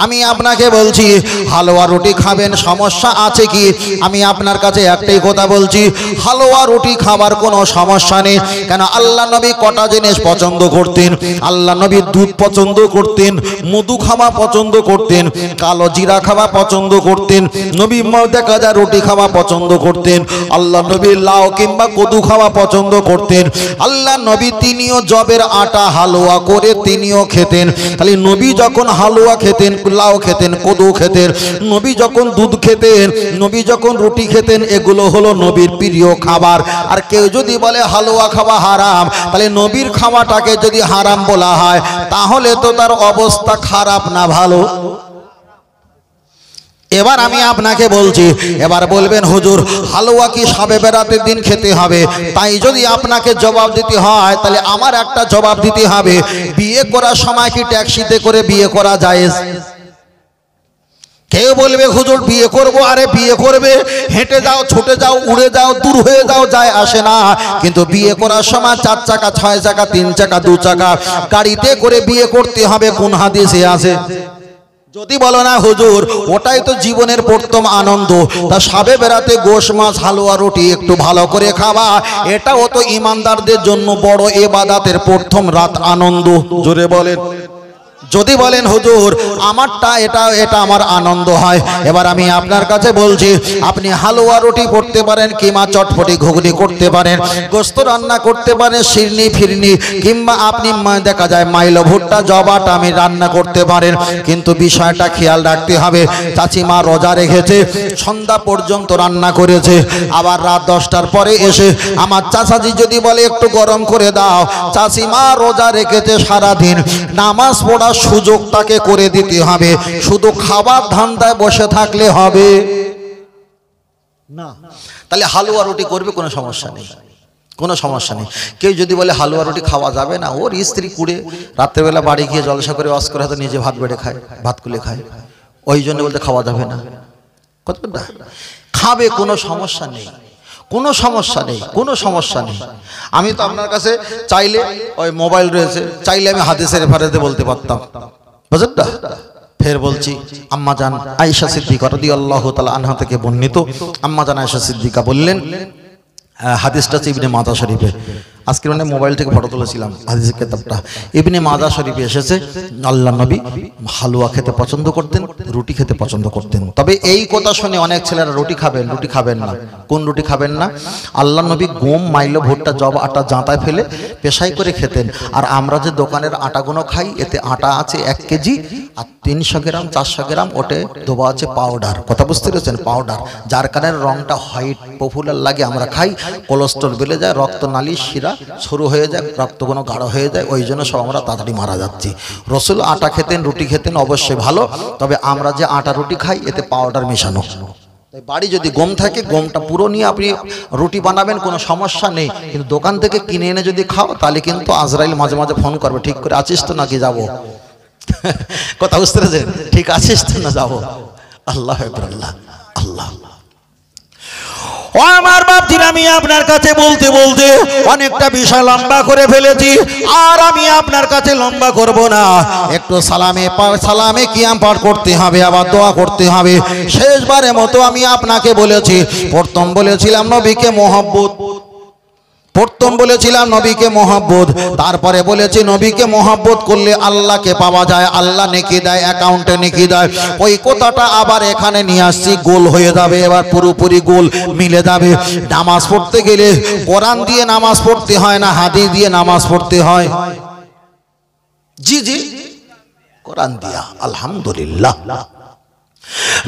আমি আপনাকে বলছি হালুয়া রুটি খাবেন, সমস্যা আছে কি? আমি আপনার কাছে একটাই কথা বলছি, হালুয়া রুটি খাবার কোনো সমস্যা নেই। কেন? আল্লাহ নবী কটা জিনিস পছন্দ করতেন। আল্লাহ নবী দুধ পছন্দ করতেন, মধু খাওয়া পছন্দ করতেন, কালো জিরা খাওয়া পছন্দ করতেন, নবী দেখা যায় রুটি খাওয়া পছন্দ করতেন। আল্লাহ নবী লাউ কিংবা কদু খাওয়া পছন্দ করতেন। আল্লাহ নবী তিনিও জবের আটা হালুয়া করে তিনিও খেতেন। তাহলে নবী যখন হালুয়া খেতেন, লাউ খেতেন, কদু খেতেন, নবী যখন দুধ খেতেন, নবী যখন রুটি খেতেন, এগুলো হলো নবীর প্রিয় খাবার। আর কেউ যদি বলে হালুয়া খাওয়া হারাম, তাহলে নবীর খাওয়াটাকে যদি হারাম বলা হয়, তাহলে তো তার অবস্থা খারাপ না ভালো? এবার আমি আপনাকে বলছি, এবার বলবেন হুজুর হালুয়া কি শবে বেরাতের দিন খেতে হবে? তাই যদি আপনাকে জবাব দিতে হয়, তাহলে আমার একটা জবাব দিতে হবে, বিয়ে করার সময় কি ট্যাক্সিতে করে বিয়ে করা জায়েজ? কেউ বলবে হুজুর বিয়ে করব, আরে বিয়ে করবে হেঁটে যাও, ছুটে যাও, উড়ে যাও, দূর হয়ে যাও, যায় আসে না। কিন্তু বিয়ে করার সময় 4 চাকা, 6 চাকা, 3 চাকা, 2 চাকা গাড়িতে করে বিয়ে করতে হবে, কোন হাদিসে আছে? যদি বলো না হুজুর ওটাই তো জীবনের প্রথম আনন্দ, তা শবে বেরাতে গোশ মাছ হালুয়া রুটি একটু ভালো করে খাওয়া, এটাও তো ইমানদারদের জন্য বড় ইবাদতের প্রথম রাত আনন্দ। জোরে বলেন। যদি বলেন হুজুর আমারটা এটা আমার আনন্দ হয়, এবার আমি আপনার কাছে বলছি, আপনি হালুয়া রুটি করতে পারেন, কিমা চটপটি ঘুগনি করতে পারেন, গোস্ত রান্না করতে পারেন, শিরনি ফিরনি, কিংবা আপনি দেখা যায় মাইলো ভুট্টা জবাটা আমি রান্না করতে পারেন। কিন্তু বিষয়টা খেয়াল রাখতে হবে, চাচিমা রোজা রেখেছে, সন্ধ্যা পর্যন্ত রান্না করেছে, আবার রাত 10টার পরে এসে আমার চাচাজি যদি বলে একটু গরম করে দাও, চাচিমা রোজা রেখেছে সারাদিন, নামাজ পড়ার সুযোগ তাকে করে দিতে হবে। শুধু খাবার ধান্দায় বসে থাকলে হবে না। তাহলে হালুয়া রুটি করবে, কোনো সমস্যা নেই, কোনো সমস্যা নেই। কেউ যদি বলে হালুয়া রুটি খাওয়া যাবে না, ওর স্ত্রী কুড়ে রাত্রেবেলা বাড়ি গিয়ে জলসা করে ওয়াজ করে হয়তো নিজে ভাত বেড়ে খায়, ভাত কুলে খায়, ওই জন্য বলতে খাওয়া যাবে না। কতটা খাবে, কোনো সমস্যা নেই, কোনো সমস্যা নেই, কোনো সমস্যা নেই। আমি তো আপনার কাছে চাইলে ওই মোবাইল রয়েছে, চাইলে আমি হাদিসের রেফারেন্সে বলতে পারতাম, বুঝলেন না? ফের বলছি, আম্মা জান আয়েশা সিদ্দিকা রাদিয়াল্লাহু তাআলা আনহা থেকে বর্ণিত, আম্মা জান আয়েশা সিদ্দিকা বললেন, হাদিসটা ইবনে মাজাহ শরীফে, আজকে মানে মোবাইল থেকে ফটো তুলেছিলাম, হাদিসের কিতাবটা ইবনে মাজাহ শরীফে এসেছে, আল্লাহ নবী হালুয়া খেতে পছন্দ করতেন, রুটি খেতে পছন্দ করতেন। তবে এই কথা শুনে অনেক ছেলেরা রুটি খাবেন না। কোন রুটি খাবেন না? আল্লাহ নবী গম, মাইলো, ভুট্টা, জব আটা জাঁতায় ফেলে পেশাই করে খেতেন। আর আমরা যে দোকানের আটাগুলো খাই, এতে আটা আছে 1 কেজি, আর 300 গ্রাম 400 গ্রাম ওটে ধোয়া আছে পাউডার। কথা বুঝতে পেরেছেন? পাউডার, যার কারণে রংটা হোয়াইট পপুলার লাগে, আমরা খাই, কোলেস্ট্রল বেড়ে যায়, রক্তনালী শিরা সরু হয়ে যায়, রক্তগুলো গাঢ় হয়ে যায়, ওই জন্য সব আমরা তাড়াতাড়ি মারা যাচ্ছি। রসুল আটা খেতেন, রুটি খেতেন, অবশ্যই ভালো, তবে আমরা যে আটা রুটি খাই এতে পাউডার মেশানো। তাই বাড়ি যদি গম থাকে গমটা পুরো নিয়ে আপনি রুটি বানাবেন, কোনো সমস্যা নেই, কিন্তু দোকান থেকে কিনে এনে যদি খাও তাহলে কিন্তু আজরাইল মাঝে মাঝে ফোন করবে, ঠিক করে আছিস তো নাকি যাবো। কথা বুঝতে পেরেছেন? ঠিক আছিস তো না যাবো। আল্লাহ আল্লাহ আল্লাহ। ও আমার বাপজিরা, আমি আপনার কাছে বলতে বলতে অনেকটা বিষয় লম্বা করে ফেলেছি, আর আমি আপনার কাছে লম্বা করব না। একটু সালামে কিয়াম পাঠ করতে হবে, আবার দোয়া করতে হবে। শেষবারের মতো আমি আপনাকে বলেছি, প্রথম বলেছিলাম নবীকে মহব্বত, প্রথম বলেছিলাম নবীকে মহব্বত, তারপরে বলেছি নবীকে মহব্বত করলে আল্লাহকে পাওয়া যায়, আল্লাহ নেকি দেয়, অ্যাকাউন্টে নেকি দেয়। ওই কথাটা আবার এখানে নিয়ে আসছি, গোল হয়ে যাবে, এবার পুরোপুরি গোল মিলে যাবে। নামাজ পড়তে গেলে কোরআন দিয়ে নামাজ পড়তে হয় না হাদিস দিয়ে নামাজ পড়তে হয়? জি জি, কোরআন দিয়া। আলহামদুলিল্লাহ,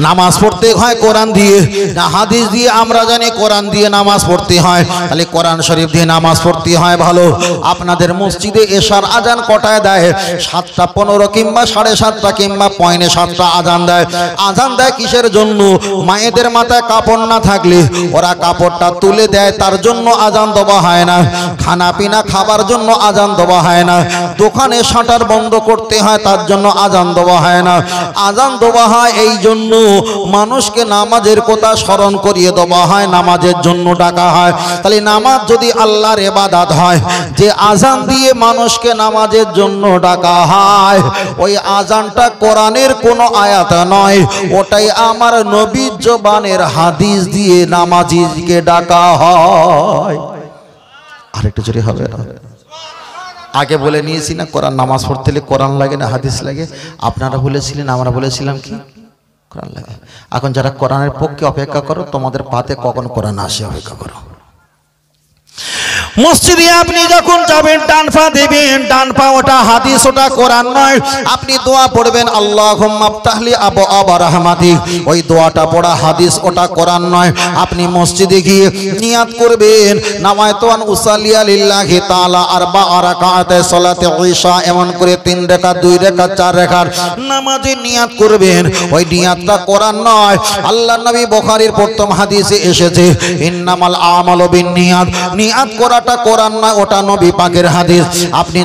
নামাজ পড়তে হয় কোরআন দিয়ে, না হাদিস দিয়ে? আমরা জানি কোরআন দিয়ে নামাজ পড়তে হয়, তাহলে কোরআন শরীফ দিয়ে নামাজ পড়তে হয়। ভালো, আপনাদের মসজিদে এশার আজান কটায় দেয়? 7:15 কিংবা 7:30 কিংবা 6:45 আজান দেয়। আজান দেয় কিসের জন্য? মায়েদের মাথায় কাপড় না থাকলে ওরা কাপড়টা তুলে দেয়, তার জন্য আজান দেওয়া হয় না। খানা পিনা খাবার জন্য আজান দেওয়া হয় না। দোকানে শাটার বন্ধ করতে হয়, তার জন্য আজান দেওয়া হয় না। আজান দেওয়া হয় এই জন্য মানুষকে নামাজের কথা স্মরণ করিয়ে দেওয়া হয়, নামাজের জন্য ডাকা হয়। তাহলে নামাজ যদি আল্লাহর ইবাদত হয়, যে আজান দিয়ে মানুষকে নামাজের জন্য ডাকা হয়, ওই আজানটা কোরআনের কোনো আয়াত নয়, ওটাই আমার নবীর জবানের হাদিস দিয়ে নামাজিকে ডাকা হয়। আরেকটু জোরে হবে? আগে বলে নিয়েছি না, কোরআন নামাজ পড়তে হলে কোরআন লাগে না হাদিস লাগে? আপনারা বলেছিলেন, আমরা বলেছিলাম কি? কোরআন লাগে। এখন যারা কোরআনের পক্ষে অপেক্ষা করো, তোমাদের পাতে কখন কোরআন আসে অপেক্ষা করো। মসজিদে আপনি যখন যাবেন ডান পা দেবেন, ডান পা ওটা হাদিস, ওটা কোরআন নয়। আপনি দোয়া পড়বেন আল্লাহুম্মা আফতাহলি আবওয়াবা রাহমাতিক, ওই দোয়াটা পড়া হাদিস, ওটা কোরআন নয়। আপনি মসজিদে গিয়ে নিয়াত করবেন নামায়তু আন উসাল্লিয়া লিল্লাহি তাআলা আরবা রাকাতে সালাতে ইশা, এমন করে 3 রাকাত 2 রাকাত 4 রাকাত নামাজে নিয়াত করবেন। ওই নিয়াতটা কোরআন নয়। আল্লাহর নবী বুখারীর প্রথম হাদিসে এসেছে ইন্নামাল আমালু বিন্নিয়াত, নিয়াত করা কোরআন না, ওটা নবী পাকের হাদিস। আপনি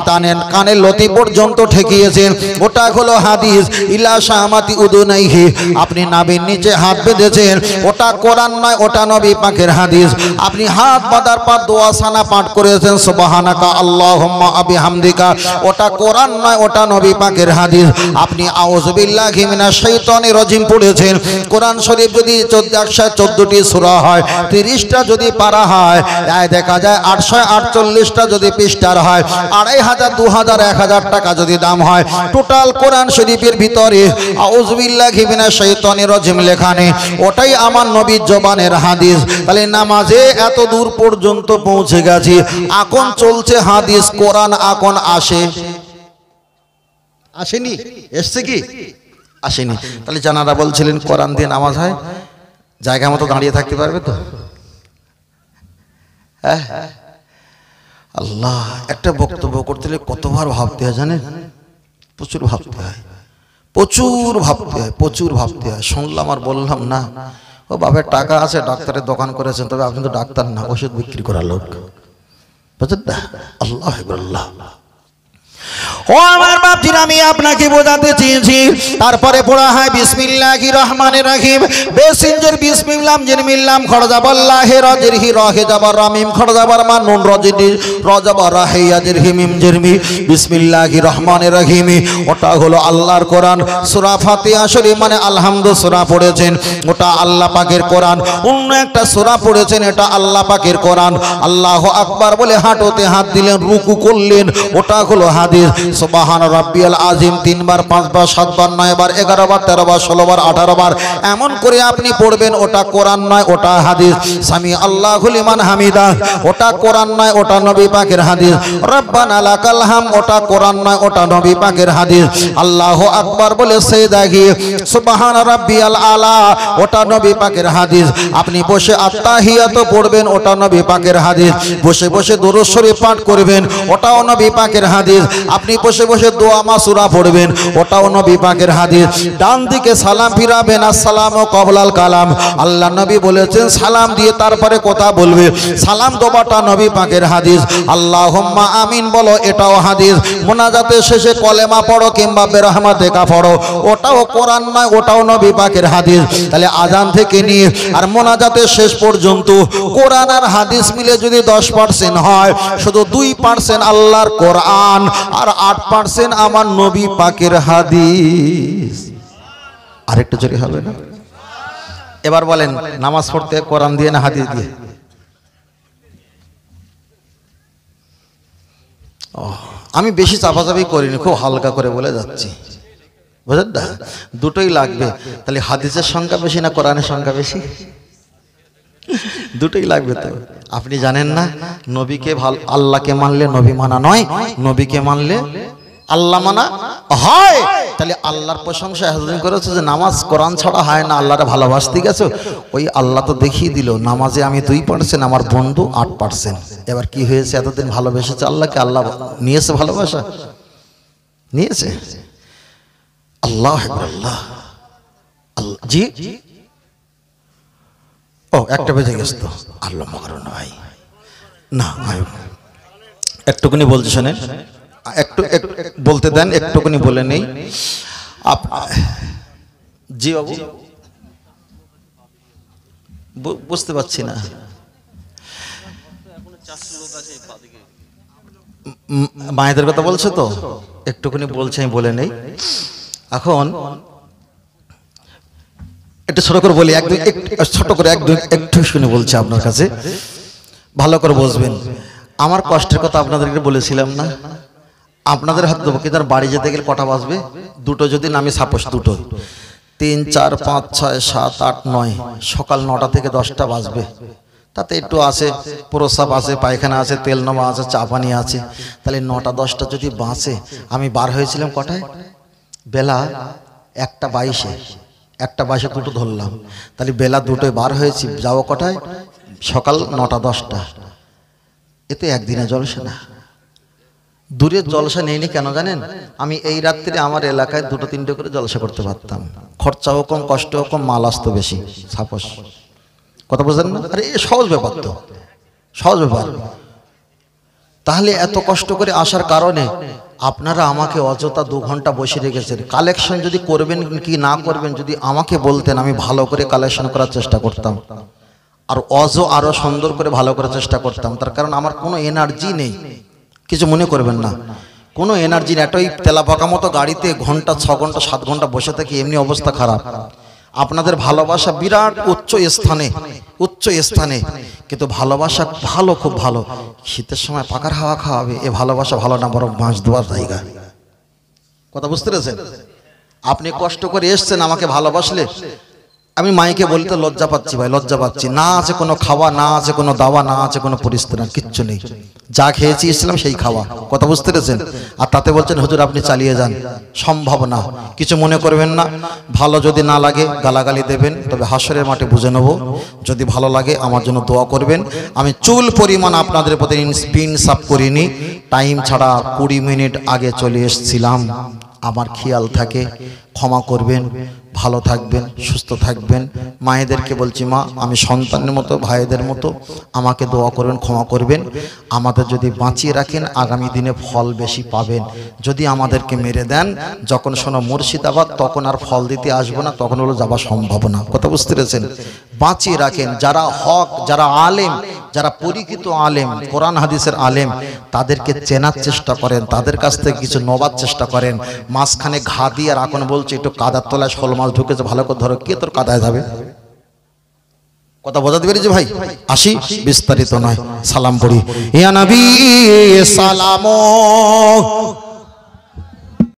কানের লতি পর্যন্ত ঠেকিয়েছেন, ওটা হলো হাদিস। ইলা শামাতি উদুনাইহি, আপনি নাভির নিচে হাত বেঁধেছেন, ওটা কোরআন নয়, ওটা নবী পাকের হাদিস। আপনি হাত বাঁধার পর দোয়া সানা পাঠ করেছেন সুবহানাকা আল্লাহুম্মা বিহামদিকা, ওটা কোরআন নয়, ওটা নবী পাকের হাদিস। আপনি আউযু বিল্লাহি মিনাশ শাইতানির রাজিম পড়েছেন। কোরআন শরীফ যদি 114টি সূরা হয়, 30টা যদি পারা হয়, দেখা যায় 848টা যদি পৃষ্ঠার হয়, 2500, 2000, 1000 টাকা যদি দাম হয়, টোটাল কোরআন শরীফের ভিতরে আউযু বিল্লাহি মিনাশ শাইতানির রাজিম লেখা নেই, ওটাই আমার নবীর জবানের হাদিস। তাহলে নামাজে এত দূর পর্যন্ত পৌঁছে গেছি, এখন চলছে হাদিস, কোরআন এখন আসেনি? এসছে কি? আসেনি। তাহলে জানারা বলছিলেন কোরআন দিয়ে নামাজ হয়, জায়গা মতো দাঁড়িয়ে থাকতে পারবে তো? হ্যাঁ, আল্লাহ, একটা বক্তব্য করতে হলে কতবার ভাবতে হয় জানেন? প্রচুর ভাবতে হয়, প্রচুর ভাবতে হয়, প্রচুর ভাবতে হয়। শুনলাম আর বললাম না, ও বাবার টাকা আছে, ডাক্তারের দোকান করেছেন, তবে আপনি তো ডাক্তার না, ওষুধ বিক্রি করার লোক, বুঝলেন না? আল্লাহ আল্লাহ। ও আমার বাপজিরা, আমি আপনাকে বোঝাতে চেয়েছি। তারপরে পড়া হয় বিসমিল্লাহির রহমানির রহিম, বেসিনজের বিসমিল্লাহ জিরমিল্লাম খরজাবাল্লাহি রাজিরহি রাহে জাবার রামিম খরজাবার মা নুন রাজিদি রাজাবার রাহে ইয়াজিরহি মিম জিরমি বিসমিল্লাহির রহমানির রহিম, ওটা হলো আল্লাহর কোরআন। সূরা ফাতিহা শরীফ মানে আলহামদু সূরা পড়েছেন, ওটা আল্লাহ পাকের কোরআন। অন্য একটা সূরা পড়েছেন, এটা আল্লাহ পাকের কোরআন। আল্লাহু আকবার বলে হাঁটুতে হাত দিলেন, রুকু করলেন, ওটা হলো হাদিস। হাদিস। সুবহান রাব্বিয়াল আযীম 3 বার 5 বার 7 বার 9 বার 11 বার 13 বার 16 বার 18 বার এমন করে আপনি পড়বেন। ওটা কোরআন নয়, ওটা হাদিস। সামি আল্লাহু লিমান হামিদা, ওটা কোরআন নয়, ওটা নবী পাকের হাদিস। রব্বানা লাকাল হাম, ওটা কোরআন নয়, ওটা নবী পাকের হাদিস। আল্লাহু আকবার বলে সিজদা গিয়ে সুবহান রাব্বিয়াল আলা, ওটা নবী পাকের হাদিস। আপনি বসে আত্তাহিয়াত পড়বেন, ওটা নবী পাকের হাদিস। বসে বসে দুরূদ শরীফ পাঠ করবেন, ওটাও নবী পাকের হাদিস। আপনি বসে বসে দোয়া মাসুরা পড়বেন, ওটাও নবী পাকের হাদিস। ডান দিকে সালাম ফিরাবেন, আসসালামু ক্বাবলাল কালাম। আল্লাহ নবী বলেছেন সালাম দিয়ে তারপরে কথা বলবে। সালাম দেওয়াটা নবী পাকের হাদিস। আল্লাহুম্মা আমিন বলো, এটাও হাদিস। মুনাজাতের শেষে কলেমা পড়ো কিংবা বেরহমাতিকা পড়ো, ওটাও কোরআন নয়, ওটাও নবী পাকের হাদিস। তাহলে আজান থেকে নিয়ে আর মুনাজাতের শেষ পর্যন্ত কোরআন আর হাদিস মিলে যদি 10% হয়, শুধু 2% আল্লাহর কোরআন আর 8% আমার নবী পাকের হাদিস। আরেকটু জোরে হবে না? এবার বলেন, নামাজ পড়তে কোরআন দিয়ে না হাদিস দিয়ে? আমি বেশি চাপাচাপি করিনি, খুব হালকা করে বলে যাচ্ছি, বুঝলেন না? দুটোই লাগবে। তাহলে হাদিসের সংখ্যা বেশি না কোরআনের সংখ্যা বেশি? দুটোই লাগবে। তো আপনি জানেন না, নবীকে আল্লাহকে মানলে নবী মানা নয়, নবীকে মানলে আল্লাহ মানা হয়। তাহলে আল্লাহর প্রশংসা এতদিন করেছে যে নামাজ কোরআন ছাড়া হয় না, আল্লাহরে ভালোবাসতে গেছো। ওই আল্লাহ তো দেখিয়ে দিল, নামাজে আমি 2%, আমার বন্ধু 8%। এবার কি হয়েছে? এতদিন ভালোবেসেছে আল্লাহকে, আল্লাহ নিয়েছে ভালোবাসা, নিয়েছে। আল্লাহ আল্লাহ জি, ও একটা বেজে গেছে তো, আল্লাহ মাকরুন ভাই না, একটুকুনি বলছি শোনেন, একটু বলতে দেন, একটুকুনি বলে নেই। জি বাবু, বুঝতে পারছি না। মায়েদের কথা বলছে তো, একটুকুনি বলছে, আমি বলে নেই। এখন একটু ছোট করে বলি, ছোট করে একটু শুনে বলছি আপনার কাছে, ভালো করে বুঝবেন। আমার কষ্টের কথা আপনাদেরকে বলেছিলাম না? আপনাদের হয়তো বকিদার বাড়ি যেতে গেলে কটা বাজবে? দুটো যদি নামি, সাপোজ দুটো, 3, 4, 5, 6, 7, 8, 9, সকাল 9টা থেকে 10টা বাজবে। তাতে একটু আছে, প্রস্রাব আছে, পায়খানা আছে, তেল নামা আছে, চা পানি আছে। তাহলে 9টা 10টা যদি বাঁচে, আমি বার হয়েছিলাম কটায়? বেলা 1:22-এ, 1:22-এ দুটো ধরলাম। তাহলে বেলা 2টোয় বার হয়েছি, যাও কটায়? সকাল 9টা 10টা। এতে একদিনে জলসা না, দূরের জলসা নেইনি। কেন জানেন? আমি এই রাত্রে আমার এলাকায় 2-3টে করে জলসা করতে পারতাম। খরচাও কম, কষ্টও কম, মাল আসতো বেশি। সাপোজ কথা বুঝলেন না? আরে এ সহজ ব্যাপার, তো সহজ ব্যাপার। তাহলে এত কষ্ট করে আসার কারণে আপনারা আমাকে অযথা 2 ঘন্টা বসে রেখেছেন। কালেকশন যদি করবেন কি না করবেন যদি আমাকে বলতেন, আমি ভালো করে কালেকশন করার চেষ্টা করতাম, আর আরো সুন্দর করে ভালো করার চেষ্টা করতাম। তার কারণ আমার কোনো এনার্জি নেই, কিছু মনে করবেন না, কোনো এনার্জি নেই। একটা ওই তেলাপাকা মতো গাড়িতে ঘন্টা 6 ঘন্টা 7 ঘন্টা বসে থাকি, এমনি অবস্থা খারাপ। আপনাদের ভালোবাসা বিরাট উচ্চ স্থানে, কিন্তু ভালোবাসা ভালো, খুব ভালো। শীতের সময় পাকার হাওয়া খাওয়াবে, এ ভালোবাসা ভালো না, বরং বাঁশ দেওয়ার জায়গা। কথা বুঝতে পেরেছেন? আপনি কষ্ট করে এসছেন আমাকে ভালোবাসলে, আমি মাইকে বলতে লজ্জা পাচ্ছি ভাই, লজ্জা পাচ্ছি। না আছে কোনো খাওয়া, না আছে কোনো দাওয়া, না আছে কোনো পরিস্থিতি, কিচ্ছু নেই। যা খেয়েছি এসেছিলাম সেই খাওয়া। কথা বুঝতে পেরেছেন? আর তাতে বলছেন হুজুর আপনি চালিয়ে যান, সম্ভব না। কিছু মনে করবেন না, ভালো যদি না লাগে গালাগালি দেবেন, তবে হাসরের মাঠে বুঝে নেব। যদি ভালো লাগে আমার জন্য দোয়া করবেন। আমি চুল পরিমাণ আপনাদের প্রতি ইনসাফ করিনি, টাইম ছাড়া 20 মিনিট আগে চলে এসেছিলাম। আমার খেয়াল থাকে, ক্ষমা করবেন, ভালো থাকবেন, সুস্থ থাকবেন। মায়েদেরকে বলছি, মা আমি সন্তানের মতো, ভাইদের মতো, আমাকে দোয়া করবেন, ক্ষমা করবেন। আমাদের যদি বাঁচিয়ে রাখেন আগামী দিনে ফল বেশি পাবেন। যদি আমাদেরকে মেরে দেন, যখন শোনো মুর্শিদাবাদ, তখন আর ফল দিতে আসবো না, তখন হলো যাওয়া সম্ভব না। কথা বুঝতে পেরেছেন? বাঁচিয়ে রাখেন। যারা হক, যারা আলেম, যারা পরিচিত আলেম, কোরআন হাদিসের আলেম, তাদেরকে চেনার চেষ্টা করেন, তাদের কাছ থেকে কিছু নেবার চেষ্টা করেন। মাঝখানে ঘা দিয়ে আর এখন বলছে একটু কাদার তলায় শোল মাছ ঢুকেছে, ভালো করে ধরো, কে তোর কাদায় যাবে? কথা বোঝাতে পেরেছি ভাই? আসি, বিস্তারিত নয়, সালাম পড়ি। ইয়া নবী সালামো